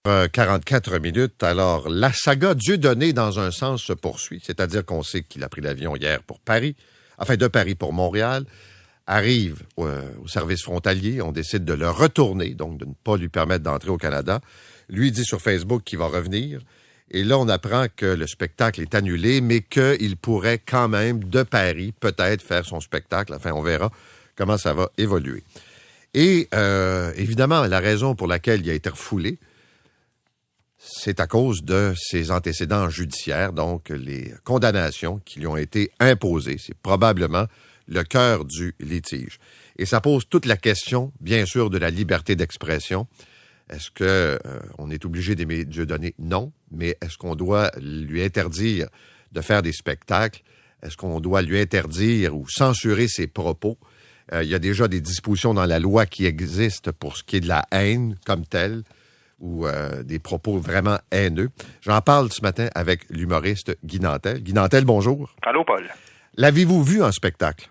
8h44 minutes. Alors, la saga Dieudonné, dans un sens, se poursuit. C'est-à-dire qu'on sait qu'il a pris l'avion hier pour Paris, enfin de Paris pour Montréal, arrive au service frontalier. On décide de le retourner, donc de ne pas lui permettre d'entrer au Canada. Lui dit sur Facebook qu'il va revenir. Et là, on apprend que le spectacle est annulé, mais qu'il pourrait quand même, de Paris, peut-être faire son spectacle. Enfin, on verra comment ça va évoluer. Et évidemment, la raison pour laquelle il a été refoulé, c'est à cause de ses antécédents judiciaires, donc les condamnations qui lui ont été imposées. C'est probablement le cœur du litige. Et ça pose toute la question, bien sûr, de la liberté d'expression. Est-ce que on est obligé d'aimer Dieudonné? Non. Mais est-ce qu'on doit lui interdire de faire des spectacles? Est-ce qu'on doit lui interdire ou censurer ses propos? Il y a déjà des dispositions dans la loi qui existent pour ce qui est de la haine comme telle ou des propos vraiment haineux. J'en parle ce matin avec l'humoriste Guy Nantel. Guy Nantel, bonjour. Allô, Paul. L'avez-vous vu en spectacle?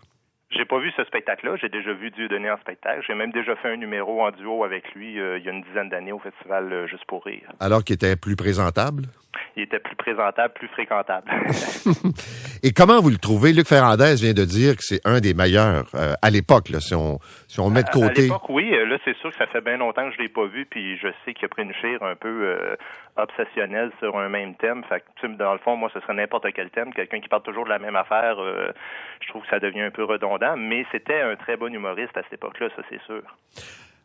J'ai pas vu ce spectacle-là. J'ai déjà vu Dieudonné en spectacle. J'ai même déjà fait un numéro en duo avec lui il y a une dizaine d'années au festival Juste pour rire. Alors qu'il était plus présentable? Il était plus présentable, plus fréquentable. Et comment vous le trouvez? Luc Ferrandez vient de dire que c'est un des meilleurs à l'époque, là, si on met de côté. À l'époque, oui. Là, c'est sûr que ça fait bien longtemps que je l'ai pas vu, puis je sais qu'il a pris une chire un peu obsessionnelle sur un même thème. Fait que, dans le fond, moi, ce serait n'importe quel thème. Quelqu'un qui parle toujours de la même affaire, je trouve que ça devient un peu redondant. Mais c'était un très bon humoriste à cette époque-là, ça, c'est sûr.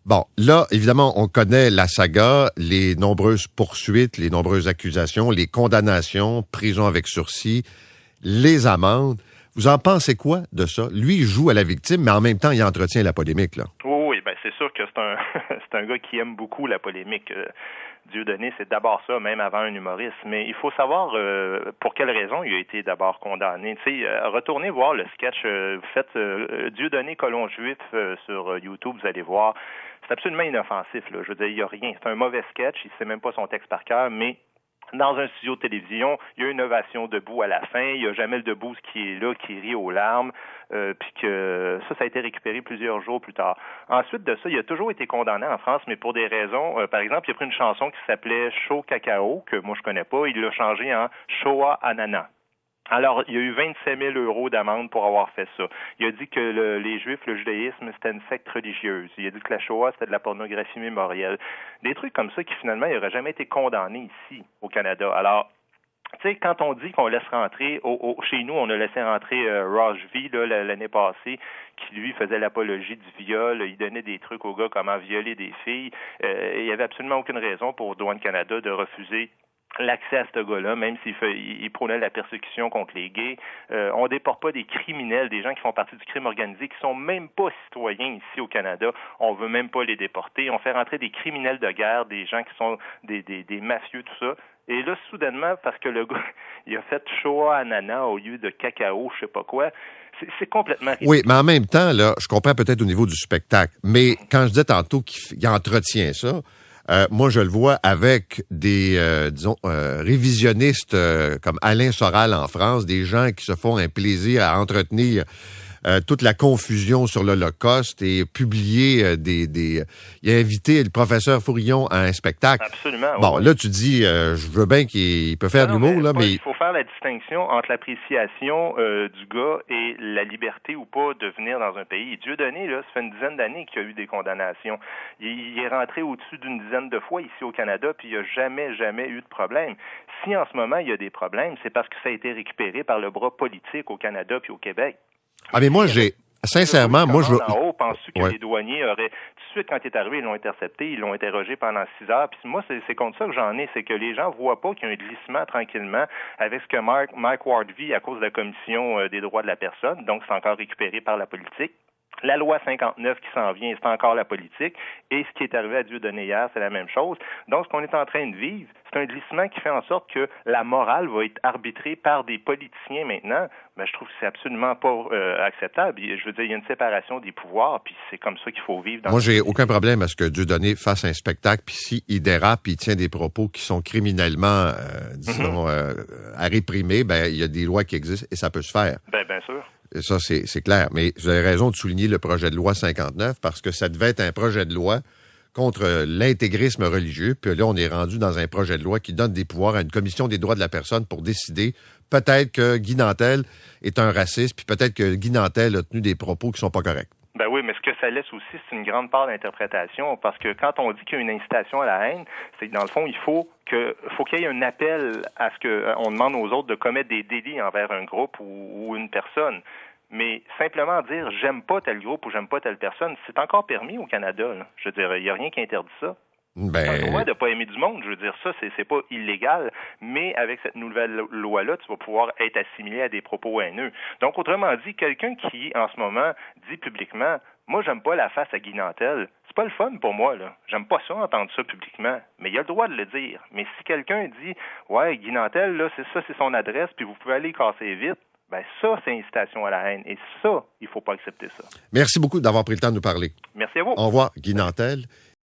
Bon, là, évidemment, on connaît la saga, les nombreuses poursuites, les nombreuses accusations, les condamnations, prison avec sursis, les amendes. Vous en pensez quoi de ça? Lui, il joue à la victime, mais en même temps, il entretient la polémique, là. Oui, ben c'est sûr que c'est un gars qui aime beaucoup la polémique. Dieudonné, c'est d'abord ça, même avant un humoriste. Mais il faut savoir pour quelle raison il a été d'abord condamné. Tu sais, retournez voir le sketch. Vous faites Dieudonné colon juif sur YouTube, vous allez voir. C'est absolument inoffensif, là. Je veux dire, il n'y a rien. C'est un mauvais sketch. Il ne sait même pas son texte par cœur, mais dans un studio de télévision, il y a une ovation debout à la fin. Il y a Jamel Debbouze qui est là, qui rit aux larmes, puis que ça a été récupéré plusieurs jours plus tard. Ensuite de ça, il a toujours été condamné en France, mais pour des raisons. Par exemple, il a pris une chanson qui s'appelait Chaud Cacao, que moi je connais pas. Il l'a changé en Shoah Ananas. Alors, il y a eu 27 000 € d'amende pour avoir fait ça. Il a dit que les Juifs, le judaïsme, c'était une secte religieuse. Il a dit que la Shoah, c'était de la pornographie mémorielle. Des trucs comme ça qui, finalement, n'auraient jamais été condamnés ici, au Canada. Alors, tu sais, quand on dit qu'on laisse rentrer, chez nous, on a laissé rentrer Raj V l'année passée, qui, lui, faisait l'apologie du viol. Il donnait des trucs aux gars, comment violer des filles. Il n'y avait absolument aucune raison pour Douane Canada de refuser l'accès à ce gars-là, même s'il prônait la persécution contre les gays. On déporte pas des criminels, des gens qui font partie du crime organisé, qui sont même pas citoyens ici au Canada. On veut même pas les déporter. On fait rentrer des criminels de guerre, des gens qui sont des mafieux, tout ça. Et là, soudainement, parce que le gars, il a fait Shoah Ananas au lieu de cacao, je sais pas quoi, c'est complètement ridicule. Oui, mais en même temps, là, je comprends peut-être au niveau du spectacle, mais quand je disais tantôt qu'il entretient ça, moi, je le vois avec des, révisionnistes comme Alain Soral en France, des gens qui se font un plaisir à entretenir toute la confusion sur l'Holocauste et publier il a invité le professeur Fourillon à un spectacle. Absolument. Bon, oui. là, tu dis, je veux bien qu'il peut faire de l'humour, là, mais... Il faut faire la distinction entre l'appréciation du gars et la liberté ou pas de venir dans un pays. Dieudonné, là, ça fait une dizaine d'années qu'il y a eu des condamnations. Il est rentré au-dessus d'une dizaine de fois ici au Canada, puis il n'y a jamais eu de problème. Si en ce moment, il y a des problèmes, c'est parce que ça a été récupéré par le bras politique au Canada puis au Québec. Ah, mais moi, sincèrement, moi, je... En haut, penses-tu que les douaniers auraient... Tout de suite, quand il est arrivé, ils l'ont intercepté, ils l'ont interrogé pendant 6 heures. Puis moi, c'est contre ça que j'en ai, c'est que les gens voient pas qu'il y a un glissement tranquillement avec ce que Mike Ward vit à cause de la Commission des droits de la personne. Donc, c'est encore récupéré par la politique. La loi 59 qui s'en vient, c'est encore la politique. Et ce qui est arrivé à Dieudonné hier, c'est la même chose. Donc, ce qu'on est en train de vivre, c'est un glissement qui fait en sorte que la morale va être arbitrée par des politiciens maintenant. Mais je trouve que c'est absolument pas acceptable. Je veux dire, il y a une séparation des pouvoirs, puis c'est comme ça qu'il faut vivre. Moi, j'ai aucun problème à ce que Dieudonné fasse un spectacle, puis s'il dérape, puis il tient des propos qui sont criminellement, disons, à réprimer, ben il y a des lois qui existent et ça peut se faire. Bien sûr. Ça, c'est clair. Mais vous avez raison de souligner le projet de loi 59 parce que ça devait être un projet de loi contre l'intégrisme religieux. Puis là, on est rendu dans un projet de loi qui donne des pouvoirs à une commission des droits de la personne pour décider peut-être que Guy Nantel est un raciste, puis peut-être que Guy Nantel a tenu des propos qui sont pas corrects. Ben oui, mais ce que ça laisse aussi, c'est une grande part d'interprétation, parce que quand on dit qu'il y a une incitation à la haine, c'est que dans le fond, il faut qu'il y ait un appel à ce qu'on demande aux autres de commettre des délits envers un groupe ou une personne. Mais simplement dire « j'aime pas tel groupe » ou « j'aime pas telle personne », c'est encore permis au Canada, là. Je veux dire, il n'y a rien qui interdit ça. Ben... C'est un droit de ne pas aimer du monde, je veux dire, ça, c'est pas illégal, mais avec cette nouvelle loi-là, tu vas pouvoir être assimilé à des propos haineux. Donc, autrement dit, quelqu'un qui, en ce moment, dit publiquement « moi, j'aime pas la face à Guy Nantel », c'est pas le fun pour moi, là. J'aime pas ça, entendre ça publiquement, mais il a le droit de le dire. Mais si quelqu'un dit « ouais, Guy Nantel, là, c'est son adresse, puis vous pouvez aller casser vite », ben ça, c'est incitation à la haine. Et ça, il faut pas accepter ça. Merci beaucoup d'avoir pris le temps de nous parler. Merci à vous. Au revoir, Guy Nantel.